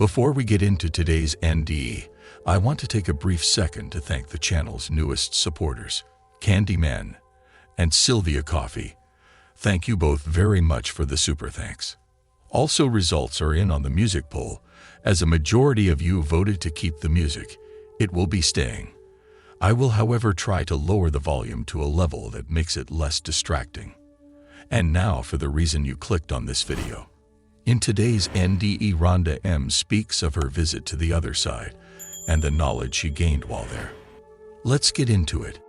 Before we get into today's NDE, I want to take a brief second to thank the channel's newest supporters, Candyman and Sylvia Coffee. Thank you both very much for the super thanks. Also, results are in on the music poll. As a majority of you voted to keep the music, it will be staying. I will, however, try to lower the volume to a level that makes it less distracting. And now for the reason you clicked on this video. In today's NDE, Rhonda M speaks of her visit to the other side and the knowledge she gained while there. Let's get into it.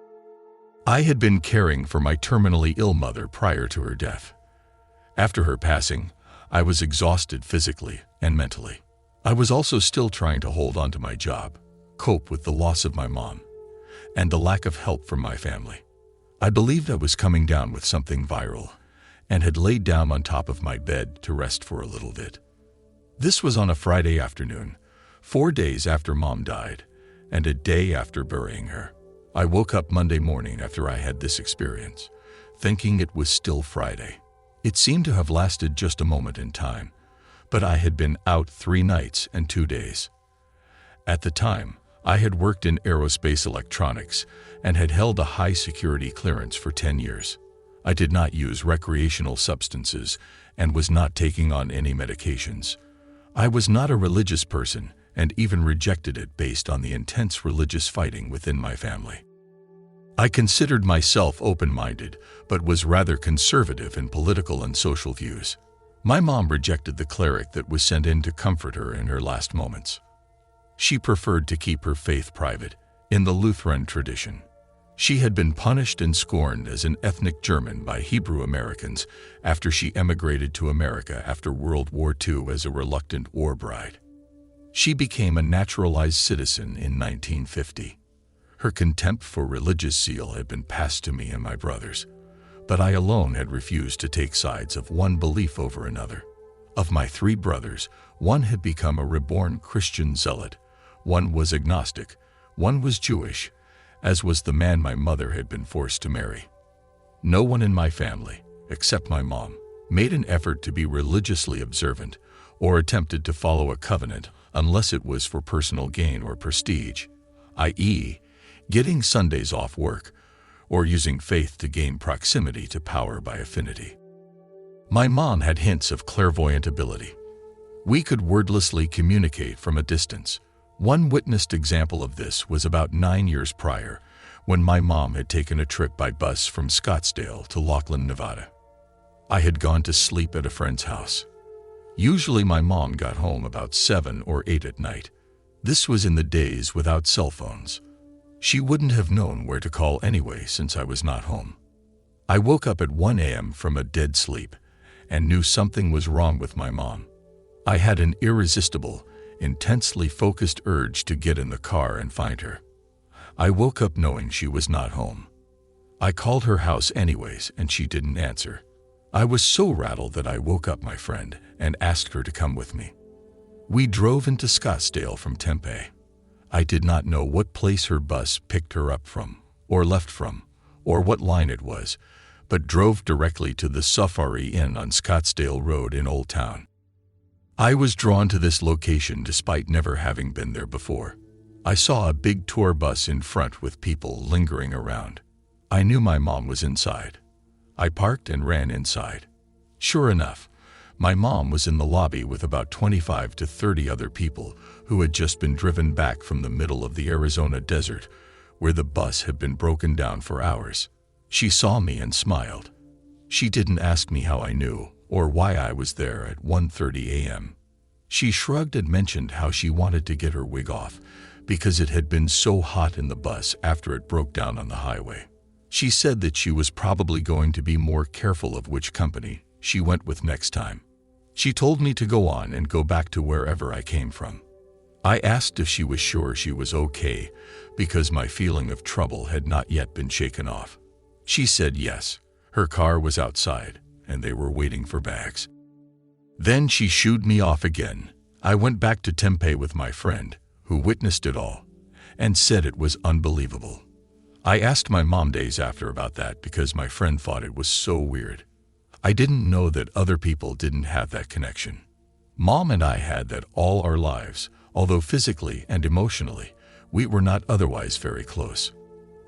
I had been caring for my terminally ill mother prior to her death. After her passing, I was exhausted physically and mentally. I was also still trying to hold on to my job, cope with the loss of my mom, and the lack of help from my family. I believed I was coming down with something viral and had laid down on top of my bed to rest for a little bit. This was on a Friday afternoon, 4 days after Mom died, and a day after burying her. I woke up Monday morning after I had this experience, thinking it was still Friday. It seemed to have lasted just a moment in time, but I had been out 3 nights and 2 days. At the time, I had worked in aerospace electronics and had held a high security clearance for 10 years. I did not use recreational substances and was not taking on any medications. I was not a religious person and even rejected it based on the intense religious fighting within my family. I considered myself open-minded, but was rather conservative in political and social views. My mom rejected the cleric that was sent in to comfort her in her last moments. She preferred to keep her faith private, in the Lutheran tradition. She had been punished and scorned as an ethnic German by Hebrew Americans after she emigrated to America after World War II as a reluctant war bride. She became a naturalized citizen in 1950. Her contempt for religious zeal had been passed to me and my brothers, but I alone had refused to take sides of one belief over another. Of my 3 brothers, one had become a reborn Christian zealot, one was agnostic, one was Jewish, as was the man my mother had been forced to marry. No one in my family, except my mom, made an effort to be religiously observant or attempted to follow a covenant unless it was for personal gain or prestige, i.e., getting Sundays off work or using faith to gain proximity to power by affinity. My mom had hints of clairvoyant ability. We could wordlessly communicate from a distance. One witnessed example of this was about 9 years prior, when my mom had taken a trip by bus from Scottsdale to Laughlin, Nevada. I had gone to sleep at a friend's house. Usually my mom got home about 7 or 8 at night. This was in the days without cell phones. She wouldn't have known where to call anyway since I was not home. I woke up at 1 a.m. from a dead sleep and knew something was wrong with my mom. I had an irresistible, intensely focused urge to get in the car and find her. I woke up knowing she was not home. I called her house anyways and she didn't answer. I was so rattled that I woke up my friend and asked her to come with me. We drove into Scottsdale from Tempe. I did not know what place her bus picked her up from, or left from, or what line it was, but drove directly to the Safari Inn on Scottsdale Road in Old Town. I was drawn to this location despite never having been there before. I saw a big tour bus in front with people lingering around. I knew my mom was inside. I parked and ran inside. Sure enough, my mom was in the lobby with about 25 to 30 other people who had just been driven back from the middle of the Arizona desert, where the bus had been broken down for hours. She saw me and smiled. She didn't ask me how I knew or why I was there at 1:30 a.m. She shrugged and mentioned how she wanted to get her wig off because it had been so hot in the bus after it broke down on the highway. She said that she was probably going to be more careful of which company she went with next time. She told me to go on and go back to wherever I came from. I asked if she was sure she was okay because my feeling of trouble had not yet been shaken off. She said yes, her car was outside and they were waiting for bags. Then she shooed me off again. I went back to Tempe with my friend, who witnessed it all, and said it was unbelievable. I asked my mom days after about that because my friend thought it was so weird. I didn't know that other people didn't have that connection. Mom and I had that all our lives, although physically and emotionally, we were not otherwise very close.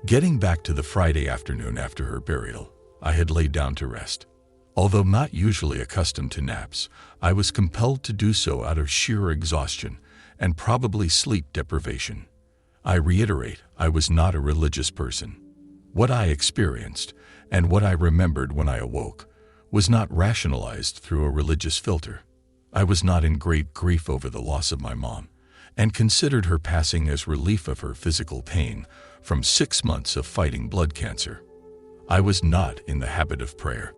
Getting back to the Friday afternoon after her burial, I had laid down to rest. Although not usually accustomed to naps, I was compelled to do so out of sheer exhaustion and probably sleep deprivation. I reiterate, I was not a religious person. What I experienced, and what I remembered when I awoke, was not rationalized through a religious filter. I was not in great grief over the loss of my mom, and considered her passing as relief of her physical pain from 6 months of fighting blood cancer. I was not in the habit of prayer.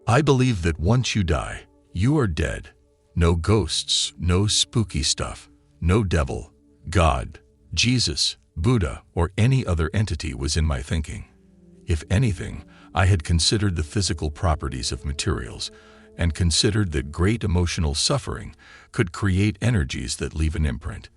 I believe that once you die, you are dead. No ghosts, no spooky stuff, no devil, God, Jesus, Buddha, or any other entity was in my thinking. If anything, I had considered the physical properties of materials and considered that great emotional suffering could create energies that leave an imprint.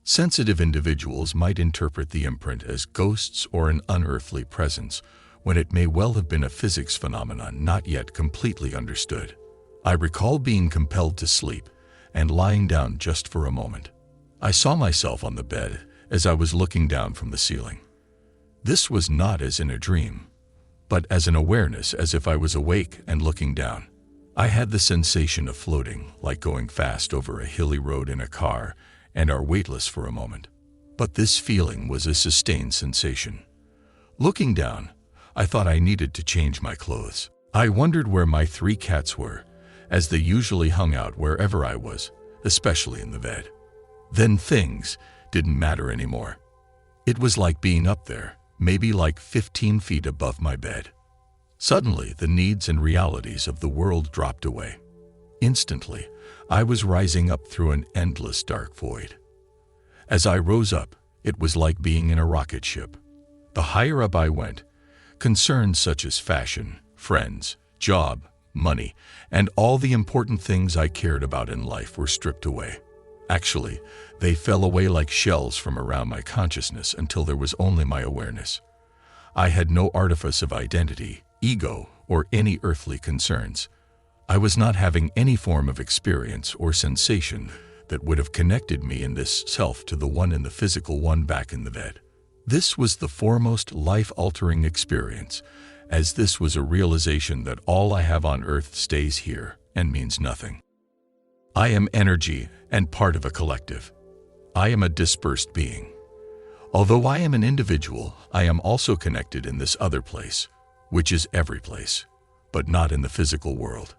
Sensitive individuals might interpret the imprint as ghosts or an unearthly presence, when it may well have been a physics phenomenon not yet completely understood. I recall being compelled to sleep and lying down just for a moment. I saw myself on the bed as I was looking down from the ceiling. This was not as in a dream, but as an awareness, as if I was awake and looking down. I had the sensation of floating, like going fast over a hilly road in a car and are weightless for a moment. But this feeling was a sustained sensation. Looking down, I thought I needed to change my clothes. I wondered where my 3 cats were, as they usually hung out wherever I was, especially in the bed. Then things didn't matter anymore. It was like being up there, maybe like 15 feet above my bed. Suddenly, the needs and realities of the world dropped away. Instantly, I was rising up through an endless dark void. As I rose up, it was like being in a rocket ship. The higher up I went, concerns such as fashion, friends, job, money, and all the important things I cared about in life were stripped away. Actually, they fell away like shells from around my consciousness until there was only my awareness. I had no artifice of identity, ego, or any earthly concerns. I was not having any form of experience or sensation that would have connected me in this self to the one in the physical one back in the bed. This was the foremost life-altering experience, as this was a realization that all I have on earth stays here and means nothing. I am energy and part of a collective. I am a dispersed being. Although I am an individual, I am also connected in this other place, which is every place, but not in the physical world.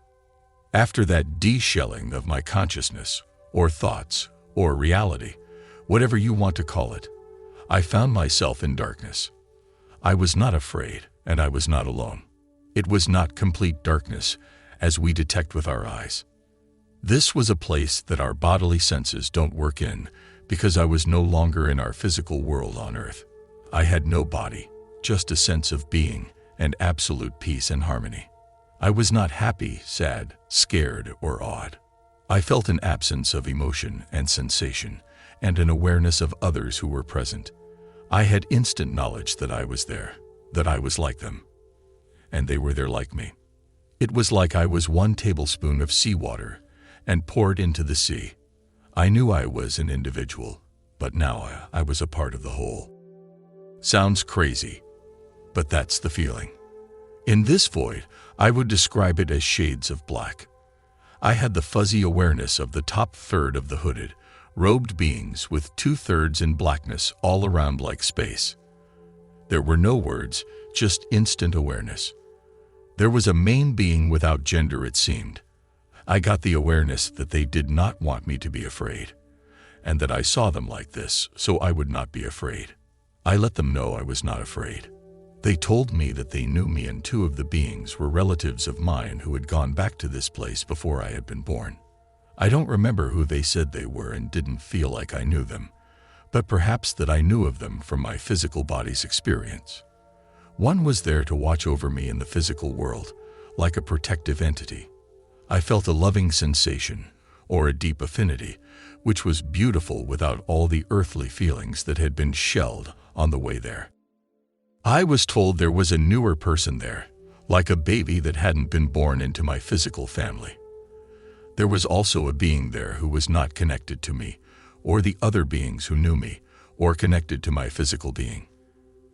After that de-shelling of my consciousness, or thoughts, or reality, whatever you want to call it, I found myself in darkness. I was not afraid, and I was not alone. It was not complete darkness, as we detect with our eyes. This was a place that our bodily senses don't work in, because I was no longer in our physical world on earth. I had no body, just a sense of being and absolute peace and harmony. I was not happy, sad, scared, or awed. I felt an absence of emotion and sensation, and an awareness of others who were present. I had instant knowledge that I was there, that I was like them, and they were there like me. It was like I was 1 tablespoon of seawater and poured into the sea. I knew I was an individual, but now I was a part of the whole. Sounds crazy, but that's the feeling. In this void, I would describe it as shades of black. I had the fuzzy awareness of the top third of the hooded, robed beings with 2/3 in blackness all around like space. There were no words, just instant awareness. There was a main being without gender, it seemed. I got the awareness that they did not want me to be afraid, and that I saw them like this, so I would not be afraid. I let them know I was not afraid. They told me that they knew me, and 2 of the beings were relatives of mine who had gone back to this place before I had been born. I don't remember who they said they were and didn't feel like I knew them, but perhaps that I knew of them from my physical body's experience. One was there to watch over me in the physical world, like a protective entity. I felt a loving sensation, or a deep affinity, which was beautiful without all the earthly feelings that had been shelled on the way there. I was told there was a newer person there, like a baby that hadn't been born into my physical family. There was also a being there who was not connected to me, or the other beings who knew me, or connected to my physical being.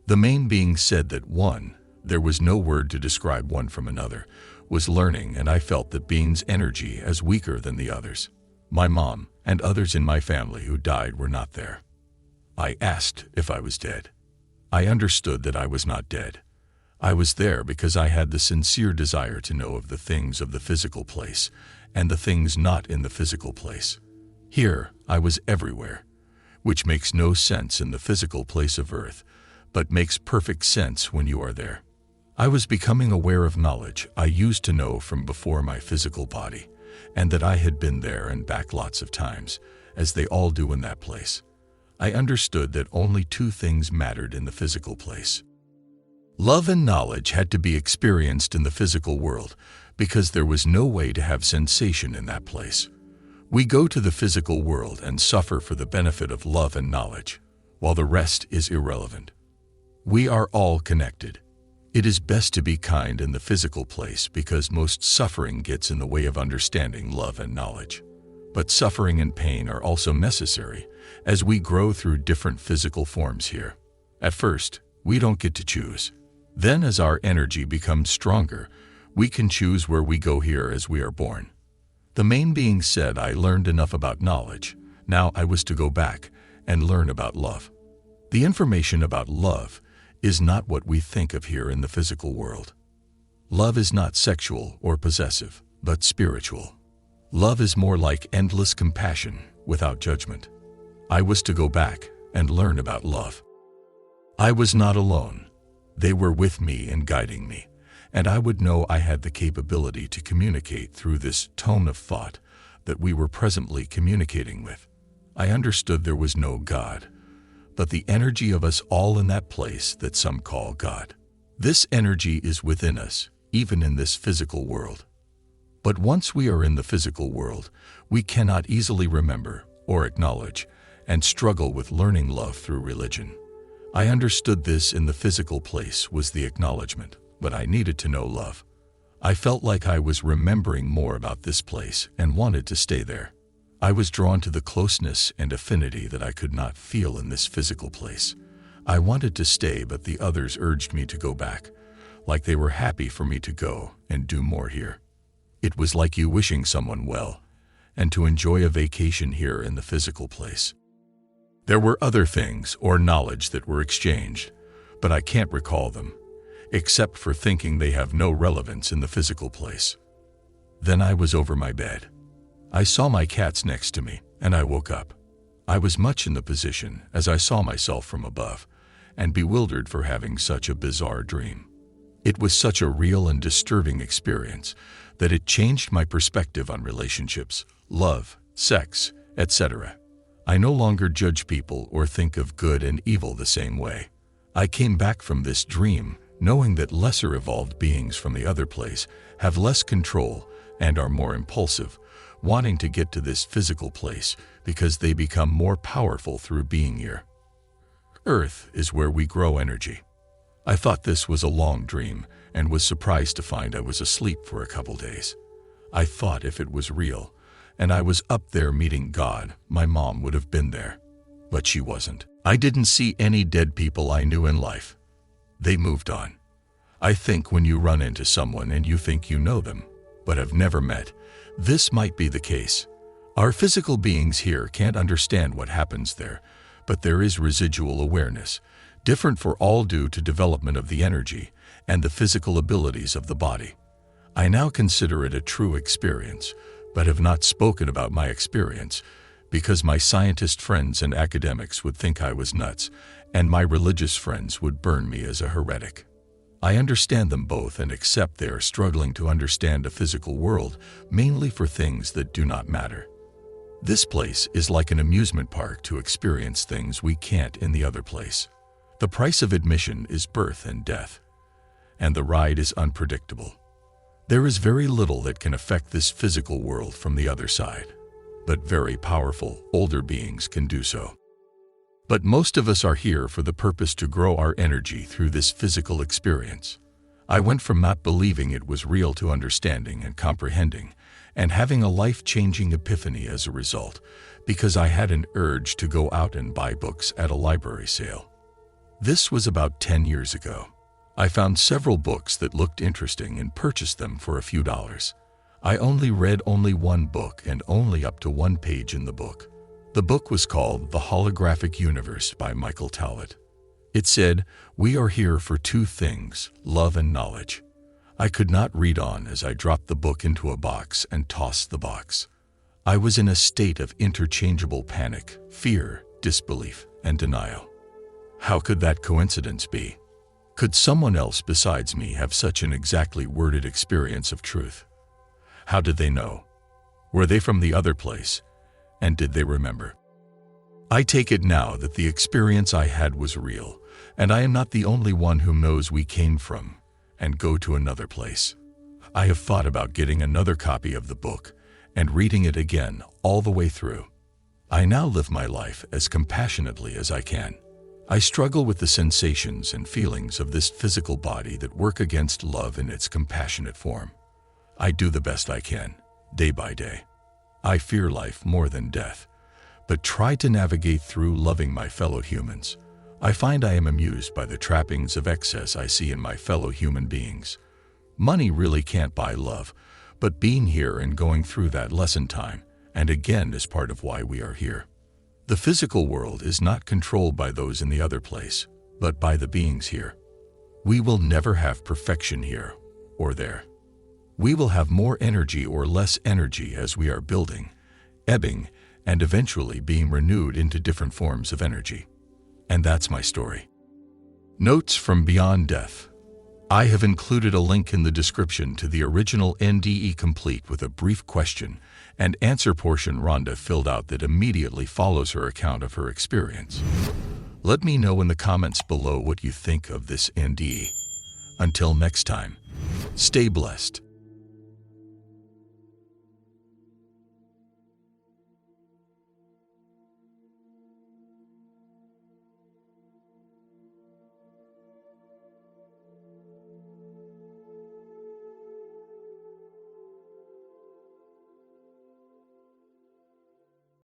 The main being said that one, there was no word to describe one from another, was learning, and I felt that being's energy as weaker than the others. My mom and others in my family who died were not there. I asked if I was dead. I understood that I was not dead. I was there because I had the sincere desire to know of the things of the physical place and the things not in the physical place. Here, I was everywhere, which makes no sense in the physical place of Earth, but makes perfect sense when you are there. I was becoming aware of knowledge I used to know from before my physical body, and that I had been there and back lots of times, as they all do in that place. I understood that only two things mattered in the physical place. Love and knowledge had to be experienced in the physical world, because there was no way to have sensation in that place. We go to the physical world and suffer for the benefit of love and knowledge, while the rest is irrelevant. We are all connected. It is best to be kind in the physical place because most suffering gets in the way of understanding love and knowledge. But suffering and pain are also necessary as we grow through different physical forms here. At first, we don't get to choose. Then as our energy becomes stronger, we can choose where we go here as we are born. The main being said I learned enough about knowledge. Now I was to go back and learn about love. The information about love is not what we think of here in the physical world. Love is not sexual or possessive, but spiritual. Love is more like endless compassion without judgment. I was to go back and learn about love. I was not alone. They were with me and guiding me, and I would know I had the capability to communicate through this tone of thought that we were presently communicating with. I understood there was no God, but the energy of us all in that place that some call God. This energy is within us, even in this physical world. But once we are in the physical world, we cannot easily remember or acknowledge and struggle with learning love through religion. I understood this in the physical place was the acknowledgement, but I needed to know love. I felt like I was remembering more about this place and wanted to stay there. I was drawn to the closeness and affinity that I could not feel in this physical place. I wanted to stay, but the others urged me to go back, like they were happy for me to go and do more here. It was like you wishing someone well, and to enjoy a vacation here in the physical place. There were other things or knowledge that were exchanged, but I can't recall them, except for thinking they have no relevance in the physical place. Then I was over my bed. I saw my cats next to me, and I woke up. I was much in the position as I saw myself from above, and bewildered for having such a bizarre dream. It was such a real and disturbing experience that it changed my perspective on relationships, love, sex, etc. I no longer judge people or think of good and evil the same way. I came back from this dream knowing that lesser evolved beings from the other place have less control and are more impulsive, wanting to get to this physical place because they become more powerful through being here. Earth is where we grow energy. I thought this was a long dream and was surprised to find I was asleep for a couple days. I thought if it was real and I was up there meeting God, my mom would have been there. But she wasn't. I didn't see any dead people I knew in life. They moved on. I think when you run into someone and you think you know them, but have never met, this might be the case. Our physical beings here can't understand what happens there, but there is residual awareness, different for all due to development of the energy and the physical abilities of the body. I now consider it a true experience, but have not spoken about my experience because my scientist friends and academics would think I was nuts, and my religious friends would burn me as a heretic. I understand them both and accept they are struggling to understand a physical world, mainly for things that do not matter. This place is like an amusement park to experience things we can't in the other place. The price of admission is birth and death, and the ride is unpredictable. There is very little that can affect this physical world from the other side, but very powerful, older beings can do so. But most of us are here for the purpose to grow our energy through this physical experience. I went from not believing it was real to understanding and comprehending, and having a life-changing epiphany as a result, because I had an urge to go out and buy books at a library sale. This was about 10 years ago. I found several books that looked interesting and purchased them for a few dollars. I read only one book and only up to one page in the book. The book was called The Holographic Universe by Michael Tollett. It said, "We are here for two things, love and knowledge." I could not read on as I dropped the book into a box and tossed the box. I was in a state of interchangeable panic, fear, disbelief, and denial. How could that coincidence be? Could someone else besides me have such an exactly worded experience of truth? How did they know? Were they from the other place? And did they remember? I take it now that the experience I had was real, and I am not the only one who knows we came from and go to another place. I have thought about getting another copy of the book and reading it again all the way through. I now live my life as compassionately as I can. I struggle with the sensations and feelings of this physical body that work against love in its compassionate form. I do the best I can, day by day. I fear life more than death, but try to navigate through loving my fellow humans. I find I am amused by the trappings of excess I see in my fellow human beings. Money really can't buy love, but being here and going through that lesson time, and again, is part of why we are here. The physical world is not controlled by those in the other place, but by the beings here. We will never have perfection here or there. We will have more energy or less energy as we are building, ebbing, and eventually being renewed into different forms of energy. And that's my story. Notes from Beyond Death. I have included a link in the description to the original NDE complete with a brief question and answer portion Rhonda filled out that immediately follows her account of her experience. Let me know in the comments below what you think of this NDE. Until next time, stay blessed.